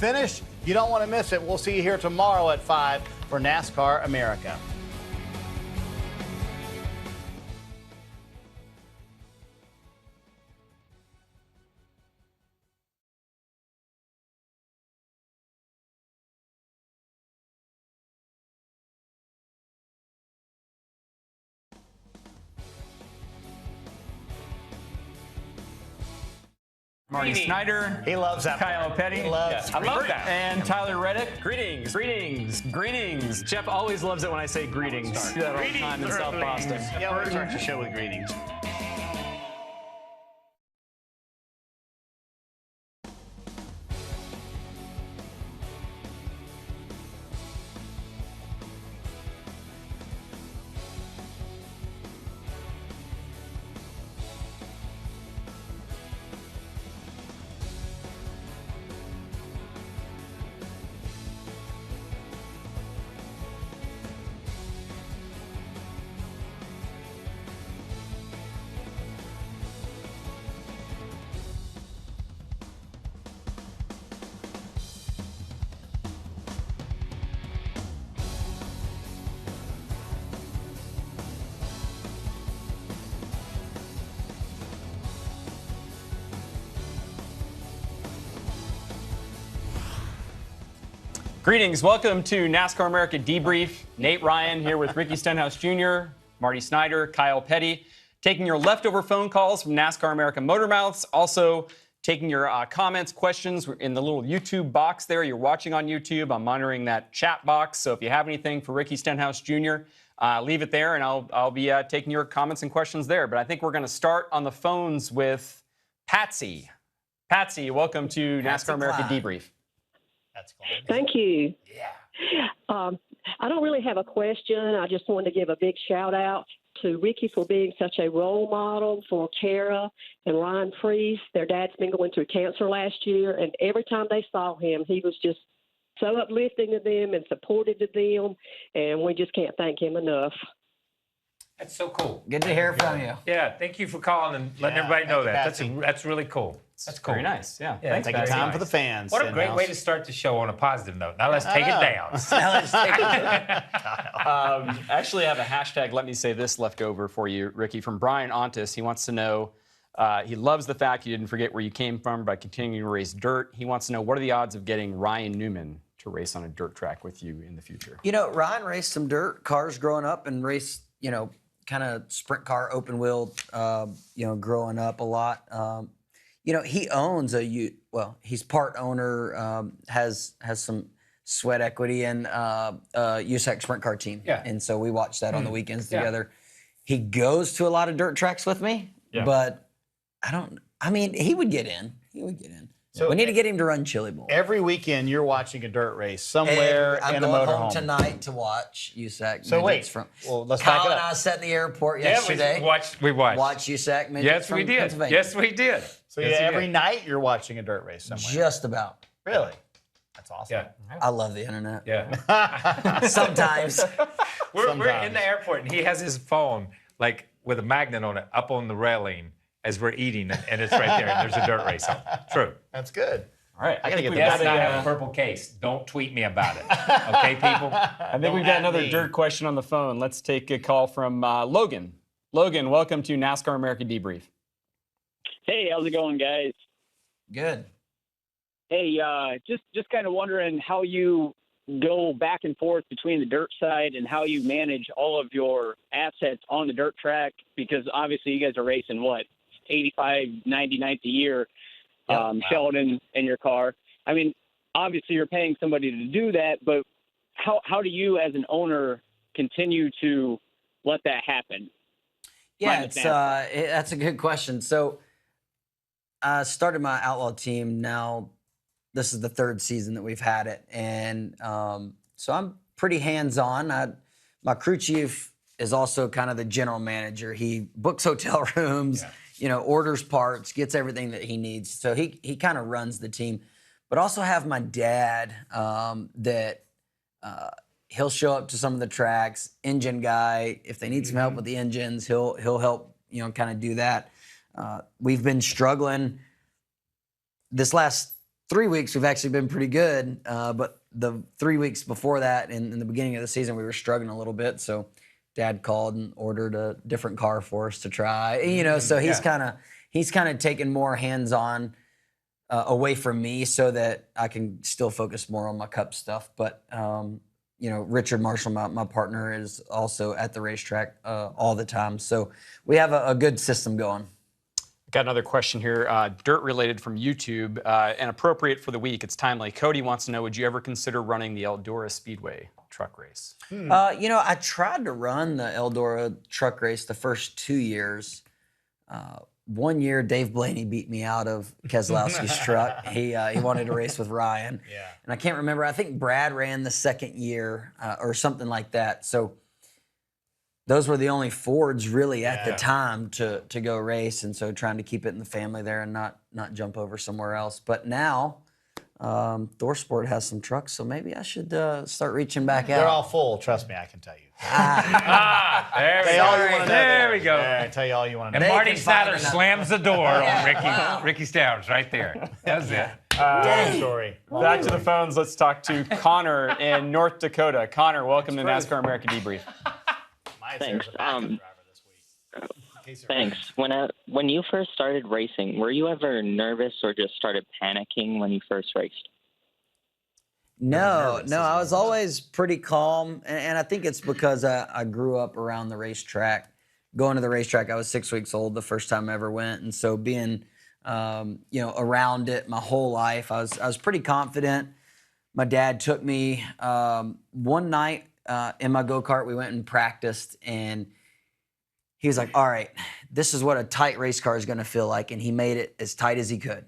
finish. You don't want to miss it. We'll see you here tomorrow at 5 for NASCAR America. Marty Snyder. He loves that. Kyle Petty. He loves I love that. And Tyler Reddick. Greetings. Greetings. Greetings. Jeff always loves it when I say greetings. Do that all the time in South Boston. Yeah, we'll start the show with greetings. Greetings. Welcome to NASCAR America Debrief. Nate Ryan here with Ricky Stenhouse Jr., Marty Snyder, Kyle Petty, taking your leftover phone calls from NASCAR America Motor Mouths. Also taking your comments, questions in the little YouTube box there. You're watching on YouTube. I'm monitoring that chat box. So if you have anything for Ricky Stenhouse Jr., leave it there, and I'll be taking your comments and questions there. But I think we're going to start on the phones with Patsy. Patsy, welcome to NASCAR America Debrief. That's cool. Thank you. Yeah. I don't really have a question. I just wanted to give a big shout out to Ricky for being such a role model for Kara and Ryan Priest. Their dad's been going through cancer last year, and every time they saw him, he was just so uplifting to them and supportive to them, and we just can't thank him enough. That's so cool. Good to hear from you. Yeah, thank you for calling and letting everybody know that. Patsy. That's really cool. That's cool. Very nice. Yeah. Yeah, Thanks, Taking Patsy. time for the fans. What a great way to start the show on a positive note. Now let's take it down. Now let's take it. Actually, I have a hashtag, let me say this, left over for you, Ricky, from Brian Ontis. He wants to know, he loves the fact you didn't forget where you came from by continuing to race dirt. He wants to know, what are the odds of getting Ryan Newman to race on a dirt track with you in the future? You know, Ryan raced some dirt cars growing up and raced, kind of sprint car, open wheel, growing up a lot. He owns he's part owner, has some sweat equity in USAC sprint car team. Yeah. And so we watch that on the weekends together. He goes to a lot of dirt tracks with me, but he would get in. He would get in. So we need to get him to run Chili Bowl. Every weekend, you're watching a dirt race somewhere in a motorhome. I'm going home tonight to watch USAC. So wait, let's back Kyle it and up. I sat in the airport yesterday. We watched. Watch USAC midgets Yes, from we did. Pennsylvania. Yes, we did. So Yes, we every did. night you're watching a dirt race somewhere. Just about. Really? That's awesome. Yeah. I love the internet. Yeah. Sometimes. We're in Sometimes. the airport, and he has his phone, like, with a magnet on it, up on the railing as we're eating, and it's right there. And there's a dirt race on. True. That's good. All right. I gotta get the Yes, back I of have a purple case. Don't tweet me about it. Okay, people? I think we've got another dirt question on the phone. Let's take a call from Logan. Logan, welcome to NASCAR America Debrief. Hey, how's it going, guys? Good. Hey, just kind of wondering how you go back and forth between the dirt side and how you manage all of your assets on the dirt track, because obviously you guys are racing, 85, 90 nights a year, Sheldon in your car. I mean, obviously you're paying somebody to do that, but how do you as an owner continue to let that happen? Yeah, that's a good question. So I started my outlaw team now. This is the third season that we've had it. And so I'm pretty hands-on. My crew chief is also kind of the general manager. He books hotel rooms, orders parts, gets everything that he needs. So he kind of runs the team. But also have my dad that he'll show up to some of the tracks, engine guy. If they need some help with the engines, he'll help, kind of do that. We've been struggling this last 3 weeks we've actually been pretty good, but the 3 weeks before that, in the beginning of the season, we were struggling a little bit. So Dad called and ordered a different car for us to try. You know, so he's kind of taken more hands-on away from me so that I can still focus more on my Cup stuff. But you know, Richard Marshall, my partner, is also at the racetrack all the time. So we have a good system going. Got another question here, dirt related from YouTube, and appropriate for the week. It's timely. Cody wants to know, would you ever consider running the Eldora Speedway truck race? You know, I tried to run the Eldora truck race the first 2 years. 1 year, Dave Blaney beat me out of Keselowski's truck. He wanted to race with Ryan. Yeah. And I can't remember. I think Brad ran the second year or something like that. So those were the only Fords really at the time to go race. And so trying to keep it in the family there and not jump over somewhere else. But now Thorsport has some trucks, so maybe I should start reaching back out. They're all full. Trust me, I can tell you. There we go. I tell you all you want to know. And Marty Snyder slams the door on Ricky Stowers right there. That's it. Story. Back to the phones. Let's talk to Connor in North Dakota. Connor, welcome to NASCAR America Debrief. Thanks. Thanks. When you first started racing, were you ever nervous or just started panicking when you first raced? No, I was always pretty calm, and I think it's because I grew up around the racetrack. Going to the racetrack, I was 6 weeks old the first time I ever went, and so being, you know, around it my whole life, I was pretty confident. My dad took me one night in my go-kart. We went and practiced, and he was like, all right, this is what a tight race car is going to feel like, and he made it as tight as he could.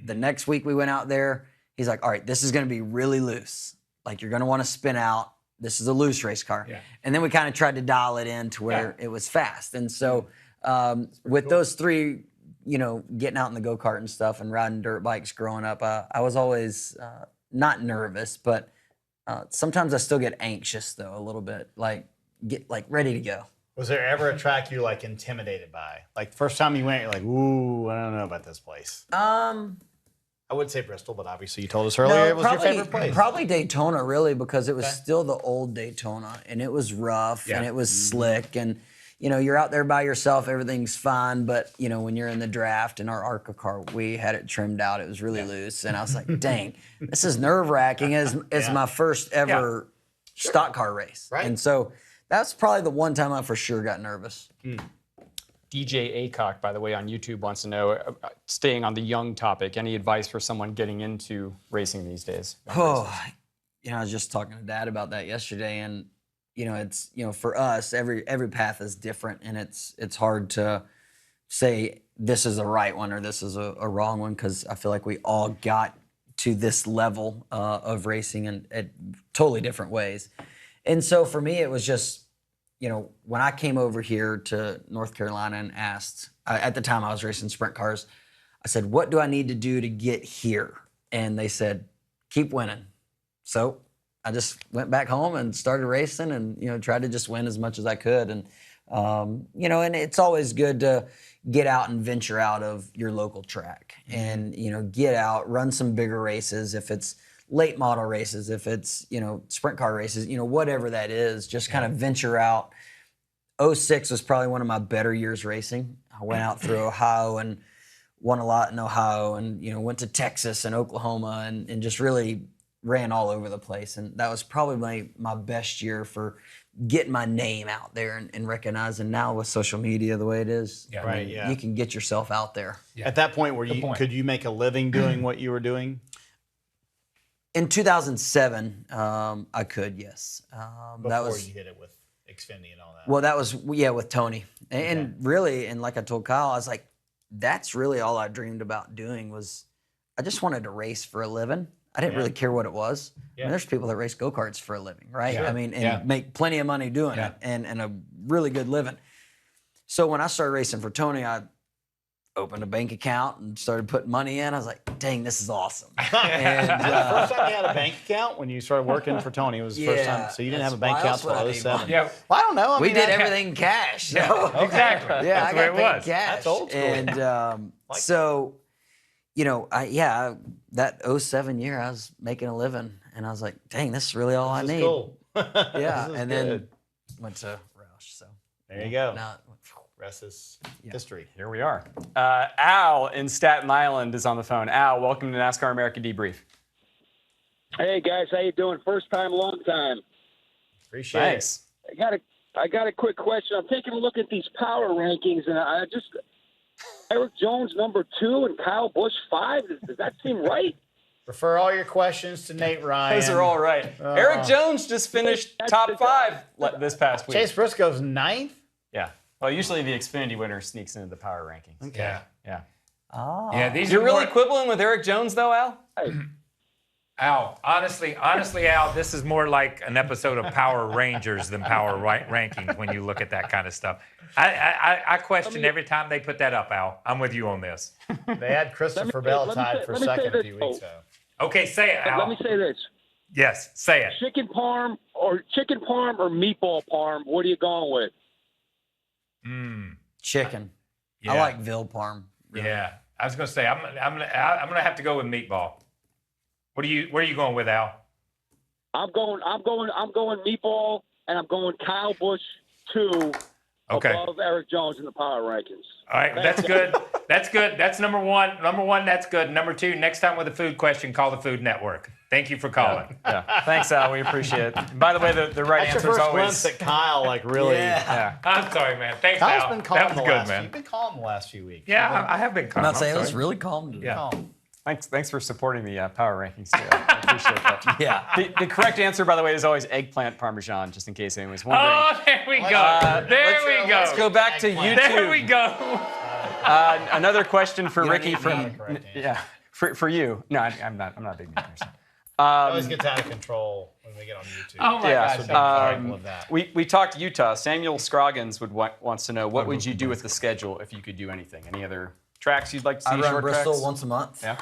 The next week we went out there, he's like, all right, this is going to be really loose. Like, you're going to want to spin out. This is a loose race car. Yeah. And then we kind of tried to dial it in to where it was fast. And so with those three, you know, getting out in the go-kart and stuff and riding dirt bikes growing up, I was always not nervous, but sometimes I still get anxious, though, a little bit, like get like ready to go. Was there ever a track you like intimidated by? Like, first time you went, you're like, ooh, I don't know about this place. I would say Bristol, but obviously you told us earlier it was your favorite place. Probably Daytona, really, because it was still the old Daytona, and it was rough, and it was slick, and, you know, you're out there by yourself, everything's fine, but, you know, when you're in the draft, in our ARCA car, we had it trimmed out, it was really loose, and I was like, dang, this is nerve-wracking as my first ever stock car race. Right. And so that's probably the one time I for sure got nervous. DJ Acock, by the way, on YouTube wants to know, staying on the young topic, any advice for someone getting into racing these days? Oh, you know, I was just talking to Dad about that yesterday, and you know, it's, you know, for us, every path is different, and it's hard to say this is a right one or this is a wrong one, because I feel like we all got to this level of racing in at totally different ways. And so for me, it was just, you know, when I came over here to North Carolina and asked, at the time I was racing sprint cars, I said, what do I need to do to get here? And they said, keep winning. So I just went back home and started racing and, you know, tried to just win as much as I could. And, you know, and it's always good to get out and venture out of your local track and, you know, get out, run some bigger races. If it's late model races, if it's, you know, sprint car races, you know, whatever that is, just kind of venture out. 06 was probably one of my better years racing. I went out through Ohio and won a lot in Ohio, and, you know, went to Texas and Oklahoma and just really ran all over the place. And that was probably my best year for getting my name out there and recognizing now with social media the way it is. Yeah. I mean, you can get yourself out there. Yeah. At that point, could you make a living doing what you were doing? In 2007, I could, yes. Before you hit it with XFINITY and all that. Well, that was, with Tony. And really, and like I told Kyle, I was like, that's really all I dreamed about doing was I just wanted to race for a living. I didn't really care what it was. I mean, there's people that race go-karts for a living, right? Sure. I mean, and make plenty of money doing it and a really good living. So when I started racing for Tony, I opened a bank account and started putting money in. I was like, dang, this is awesome. And, the first time you had a bank account when you started working for Tony, it was the first time. So you didn't have a bank account until 07. Yeah. Well, I don't know. We did everything in cash. Exactly. Yeah, That's I the way got it paid was. cash. That's old school. And so, that 07 year, I was making a living, and I was like, dang, this is really all I This is need. cool. Yeah, This is and then good. went to Roush. So There you go. now, Rest is history. Here we are. Al in Staten Island is on the phone. Al, welcome to NASCAR America Debrief. Hey guys, how you doing? First time, long time. Appreciate Thanks. I got a quick question. I'm taking a look at these power rankings, and Eric Jones number 2 and Kyle Busch 5. Does that seem right? Refer all your questions to Nate Ryan. Those are all right. Eric Jones just finished top 5 this past week. Chase Briscoe's 9th? Yeah. Well, usually the Xfinity winner sneaks into the power rankings. Okay. Yeah. Yeah, these You're are really more, quibbling with Eric Jones, though, Al? Al. Honestly, Al, this is more like an episode of Power Rangers than Power Rankings when you look at that kind of stuff. I question every time they put that up, Al. I'm with you on this. They had Christopher Bell tied for second a few weeks ago. Okay, say it, Al. Let me say this: Yes, say it. chicken parm or meatball parm. What are you going with? chicken. I Yeah. like Ville Parm. Really. Yeah, I was gonna say I'm gonna have to go with meatball. Where are you going with, Al? I'm going meatball, and I'm going Kyle Busch 2 Okay. above Eric Jones in the power rankings. All right, that's good. That's good. That's number one. Number one, that's good. Number 2, next time with a food question, call the Food Network. Thank you for calling. Yeah. Thanks, Al. We appreciate it. And by the way, the right That's answer your is first always. glimpse at Kyle, like really. Yeah. I'm sorry, man. Thanks, Kyle's Al. been calm That was the good, last man. You've been calm the last few weeks. Yeah, I have been calm. I'm not saying sorry. it's really calm today. Yeah. Calm. Thanks for supporting the power rankings, too. I appreciate that. Yeah. The correct answer, by the way, is always eggplant parmesan, just in case anyone was wondering. Oh, there we go. There we go. Let's go back to YouTube. There we go. Another question for Ricky need from me. Correct answer. yeah for you. No, I'm not a big meat person. It always gets out of control when we get on YouTube. Oh my Yeah, gosh. Example of that. We talked Utah. Samuel Scroggins wants to know what would you do with the schedule if you could do anything? Any other tracks you'd like to see? I run short Bristol tracks? once a month. Yeah.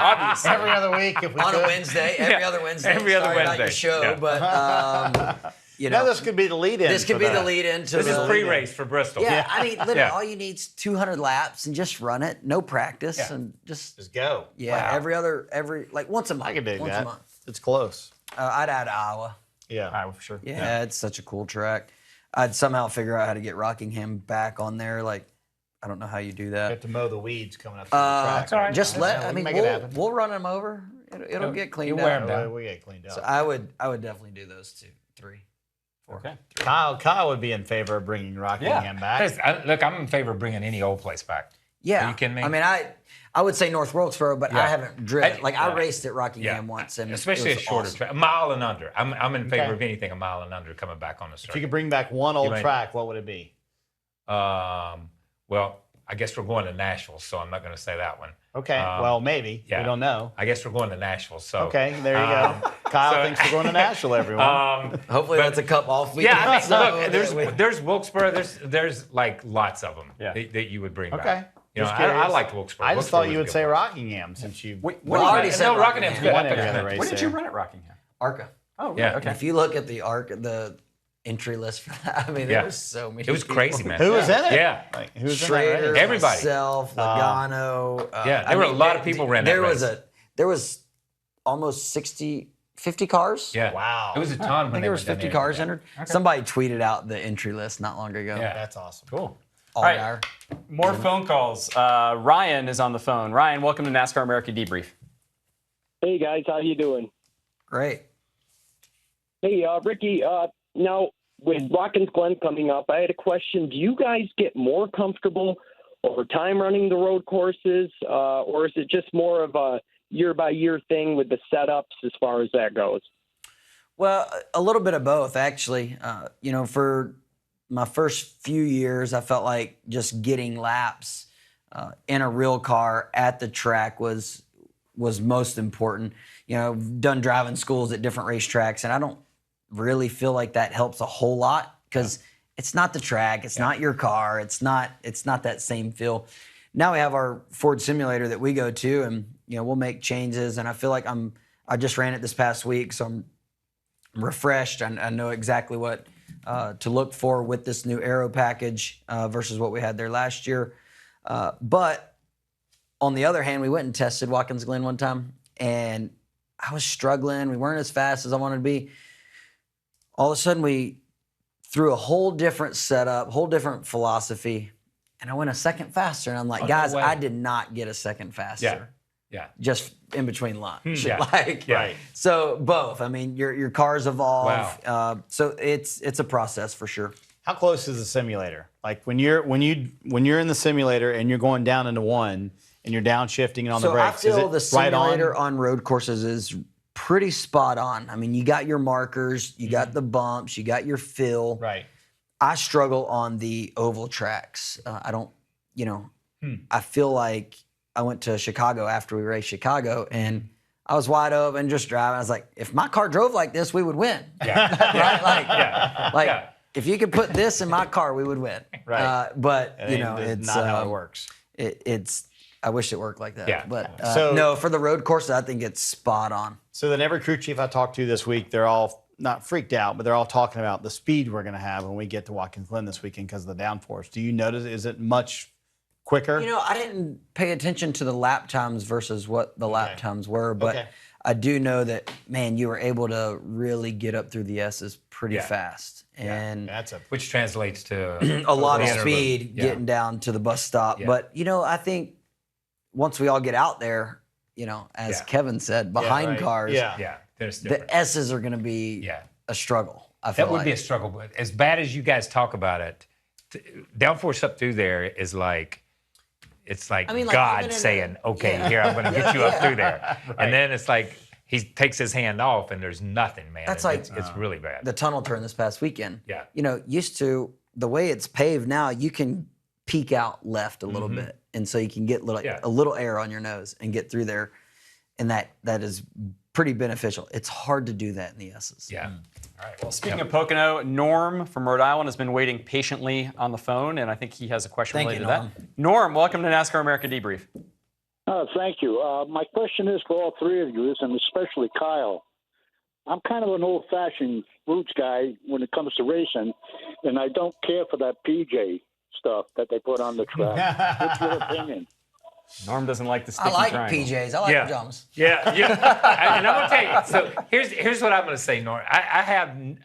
Obviously. Every other week, if we On could. a Wednesday, every other Wednesday. Every other Sorry, not your Wednesday, show, yeah. but you know, Now this could be the lead-in. this could for be that. the lead into This is the pre-race for Bristol. Yeah, I mean, literally, Yeah. all you need is 200 laps and just run it, no practice, Yeah. and just Just go. every like once a month. I can dig once that. a month. It's close. I'd add Iowa. Yeah. For sure. Yeah, it's such a cool track. I'd somehow figure out how to get Rockingham back on there. Like, I don't know how you do You that. have to mow the weeds coming up through the track. That's all right. Just Yeah, we I can mean, make it happen. we'll run them over. It'll get cleaned you wear up. 'em down. We get cleaned up. So I would definitely do those 2, 3, 4. Okay. Kyle would be in favor of bringing Rockingham back. Look, I'm in favor of bringing any old place back. Yeah. Are you kidding me? I mean, I would say North Wilkesboro, but I Yeah. haven't driven. I- I yeah. raced at Rockingham once, and especially it a was shorter awesome. track, a mile and under. I'm in favor Okay. of anything a mile and under coming back on the If you circuit. could bring back one old might- track, what would it be? Well, I guess we're going to Nashville, so I'm not going to say that one. Okay. well, maybe. yeah. We don't know. I guess we're going to Nashville. So Okay. There you go. Kyle so- thinks we're going to Nashville, everyone. Hopefully, that's a cup off weekend. yeah, I mean, so look, that there's Wilkesboro. There's like lots of them Yeah. that you would bring Okay. back. You know, Just I curious. liked Wilkesboro. I just Wilkesboro thought you was a would good say place. Rockingham since you Wait, Well, I already said No, Rockingham's good. won I every picked other that. race What did there. you run at Rockingham? ARCA. Oh, Yeah. okay. If you look at the ARCA, the entry list for that, I mean, there Yeah. was so many. It was people. crazy, man. Who was in it? Yeah. Like, who was Schrader, in that race? Everybody. myself, Logano. Yeah, there were a lot of people ran that race. There was almost 50 cars. Yeah. Wow. It was a ton I when think they there was were down 50 there. cars entered. Somebody tweeted out the entry list not long ago. Yeah. That's awesome. Cool. All right. hour. More phone calls. Ryan is on the phone. Ryan, welcome to NASCAR America Debrief. Hey guys, how you doing? Great. Hey, Ricky. Now with Watkins Glen coming up, I had a question. Do you guys get more comfortable over time running the road courses, or is it just more of a year-by-year thing with the setups as far as that goes? Well, a little bit of both, actually. For my first few years, I felt like just getting laps in a real car at the track was most important. I've done driving schools at different racetracks, and I don't really feel like that helps a whole lot because it's not the track, it's not your car, it's not that same feel. Now we have our Ford simulator that we go to, and we'll make changes. And I feel like I just ran it this past week, so I'm refreshed. I know exactly what to look for with this new aero package versus what we had there last year. But on the other hand, we went and tested Watkins Glen one time, and I was struggling. We weren't as fast as I wanted to be. All of a sudden, we threw a whole different setup, whole different philosophy, and I went a second faster. And I'm like, guys, I did not get a second faster. Yeah. Just in between lunch. Yeah. Right. So both. I mean, your cars evolve. Wow. So it's a process for sure. How close is the simulator? Like when you're in the simulator and you're going down into one and you're downshifting and on the brakes, I feel is the it right on? simulator on road courses is pretty spot on. I mean, you got your markers, you got the bumps, you got your fill. Right. I struggle on the oval tracks. I don't, I feel like I went to Chicago after we raced Chicago, and I was wide open just driving. I was like, if my car drove like this, we would win. Yeah. Right? If you could put this in my car, we would win. Right. But It's not how it works. It's. I wish it worked like that. Yeah. But So- no, for the road courses, I think it's spot on. So then every crew chief I talked to this week, they're all not freaked out, but they're all talking about the speed we're going to have when we get to Watkins Glen this weekend because of the downforce. Do you notice, is it much quicker? I didn't pay attention to the lap times versus what the lap times were, but I do know that, man, you were able to really get up through the S's pretty fast. And which translates to a lot of speed getting down to the bus stop. Yeah. But, I think once we all get out there, as Kevin said, behind cars, the S's are going to be a struggle. I feel that would be a struggle. But as bad as you guys talk about it, downforce up through there is like, it's like, God saying, okay, here, I'm going to get you up through there. Right. And then it's like he takes his hand off and there's nothing, man. That's it's really bad. The tunnel turn this past weekend. Yeah. Used to, the way it's paved now, you can peek out left a little bit. And so you can get a little air on your nose and get through there. And that is pretty beneficial. It's hard to do that in the S's. Yeah. All right. Well, speaking of Pocono, Norm from Rhode Island has been waiting patiently on the phone, and I think he has a question related to that. Norm, welcome to NASCAR America Debrief. Thank you. My question is for all three of you, and especially Kyle. I'm kind of an old-fashioned roots guy when it comes to racing, and I don't care for that PJ stuff that they put on the track. What's your opinion? Norm doesn't like the sticky I like triangle. PJs. I like pajamas. Yeah. And I'm gonna tell you. So here's what I'm gonna say, Norm. I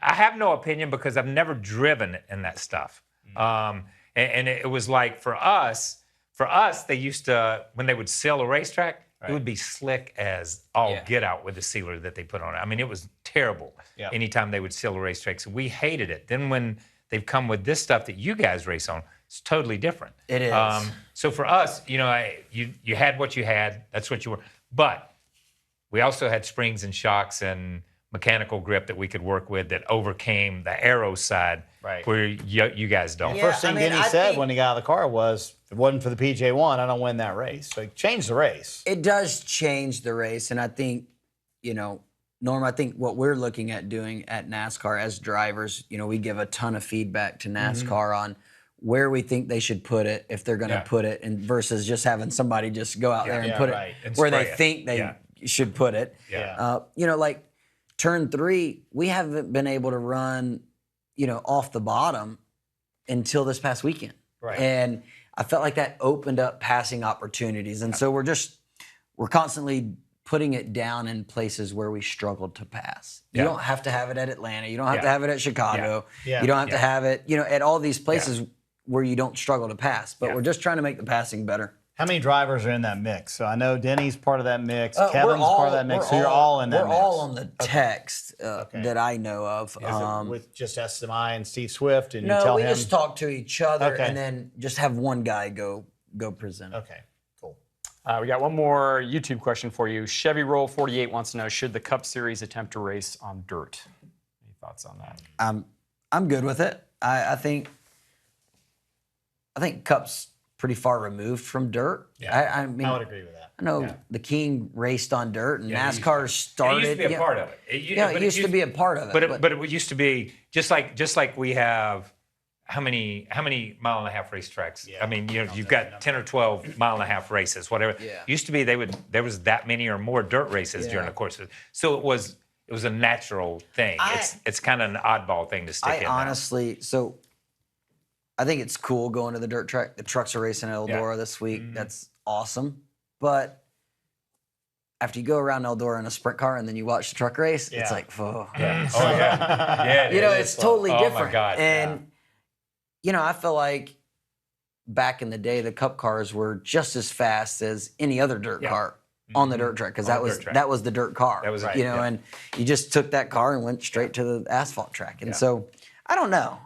have no opinion because I've never driven in that stuff. And it was like for us, they used to, when they would seal a racetrack, it would be slick as all get out with the sealer that they put on it. I mean, it was terrible. Anytime they would seal a racetrack, so we hated it. Then when they've come with this stuff that you guys race on, it's totally different. It is. So for us, you had what you had. That's what you were. But we also had springs and shocks and mechanical grip that we could work with that overcame the aero side, where you guys don't. The first thing Denny said when he got out of the car was, if it wasn't for the PJ1, I don't win that race. So he changed the race. It does change the race, and I think, Norm, I think what we're looking at doing at NASCAR as drivers, we give a ton of feedback to NASCAR on where we think they should put it, if they're going to put it, and versus just having somebody just go out there and put it and where they spray it. think they should put it. Like turn 3, we haven't been able to run, off the bottom until this past weekend. Right. And I felt like that opened up passing opportunities. And so we're constantly putting it down in places where we struggled to pass. You don't have to have it at Atlanta. You don't have to have it at Chicago. You don't have to have it, at all these places where you don't struggle to pass. But we're just trying to make the passing better. How many drivers are in that mix? So I know Denny's part of that mix. Kevin's part of that mix. So you're all in that mix. We're all on the text that I know of. Is it with just SMI and Steve Swift, and you No, tell we him? just talk to each other and then just have one guy go present. Okay, cool. We got one more YouTube question for you. Chevy Roll 48 wants to know, should the Cup Series attempt to race on dirt? Any thoughts on that? I'm good with it. I think Cup's pretty far removed from dirt. I mean, I would agree with that. I know the King raced on dirt, and NASCAR started. It used to be a part of it. It used to be a part of it. But it used to be just like we have how many mile and a half racetracks? I mean, you've got 10 or 12 mile and a half races, whatever. Used to be there was that many or more dirt races during the course. So it was a natural thing. It's kind of an oddball thing to stick in. Honestly, so I think it's cool going to the dirt track. The trucks are racing at Eldora this week. That's awesome. But after you go around Eldora in a sprint car and then you watch the truck race, it's like, oh. Yeah. Oh, yeah. Yeah. You know, it's totally different. Oh, my God. And, you know, I feel like back in the day, the Cup cars were just as fast as any other dirt car on the dirt track because that was the dirt car. That was right. You know, and you just took that car and went straight to the asphalt track. And so, I don't know.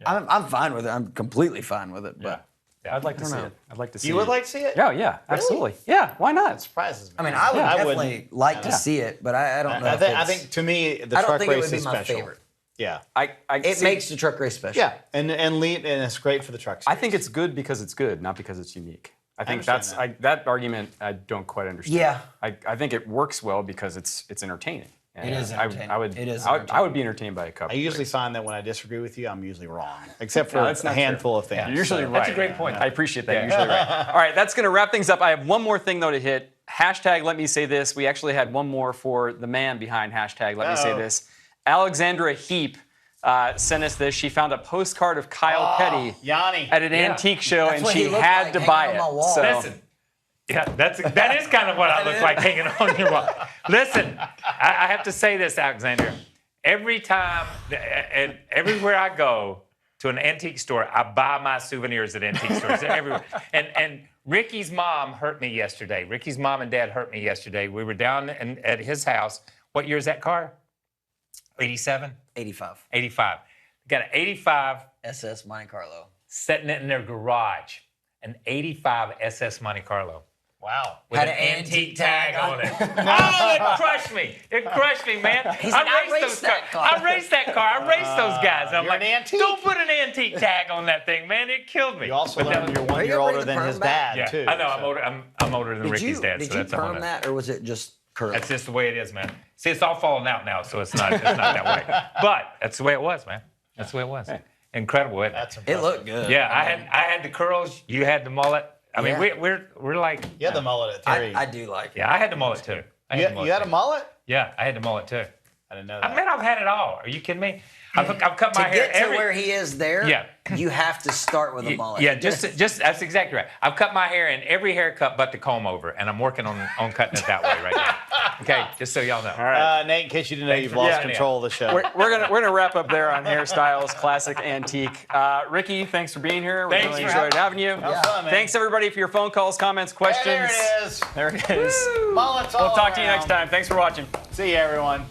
I'm fine with it. I'm completely fine with it. But I'd like to see it. I'd like to see it. You would like to see it? Yeah, yeah, absolutely. Yeah, why not? That surprises me. I mean, I would definitely like to see it, but I don't know. I think to me, the truck race is special. Favorite. Yeah. It makes the truck race special. Yeah, and it's great for the truck series. I think it's good because it's good, not because it's unique. I think that argument I don't quite understand. Yeah. I think it works well because it's entertaining. And it is entertaining. I would be entertained by a Cup. I usually find that when I disagree with you, I'm usually wrong, except for a handful of things. You're usually right. That's a great point. I appreciate that. You're usually right. All right, that's going to wrap things up. I have one more thing, though, to hit. Hashtag Let Me Say This. We actually had one more for the man behind hashtag Let Me Say This. Alexandra Heap sent us this. She found a postcard of Kyle Petty at an antique show, and she had to buy it. So. Listen. Yeah, that is kind of what I look like hanging on your wall. Listen, I have to say this, Alexander. Every time and everywhere I go to an antique store, I buy my souvenirs at antique stores. They're everywhere. And Ricky's mom hurt me yesterday. Ricky's mom and dad hurt me yesterday. We were down at his house. What year is that car? 87? 85. 85. Got an 85 SS Monte Carlo. Setting it in their garage. An 85 SS Monte Carlo. Wow. With Had an an antique tag on it. Oh, it crushed me. It crushed me, man. I raced that car. I raced those guys. And I'm like, don't put an antique tag on that thing, man. It killed me. You also learned you're 1 year older than his dad, too. I know. I'm older than Ricky's dad. Did so you that's perm that, or was it just curly? That's just the way it is, man. See, it's all falling out now, so it's not that way. But that's the way it was, man. That's the way it was. Incredible, isn't it? That's impressive. It looked good. Yeah, I had the curls. You had the mullet. I mean, we're like. You had the mullet at 3. I do like it. Yeah, I had the mullet too. You had a mullet? Yeah, I had the mullet too. I didn't know that. I mean, I've had it all. Are you kidding me? I've cut my hair. To get to where he is there, you have to start with a mullet. Yeah, just that's exactly right. I've cut my hair in every haircut but the comb over, and I'm working on cutting it that way right now. Okay, just so y'all know. All right. Nate, in case you didn't know, you've lost control of the show. We're gonna wrap up there on hairstyles, classic, antique. Ricky, thanks for being here. We really enjoyed having you. Fun, thanks everybody for your phone calls, comments, questions. Hey, there it is. There it is. Mullets all We'll talk to you around. next time. Thanks for watching. See you, everyone.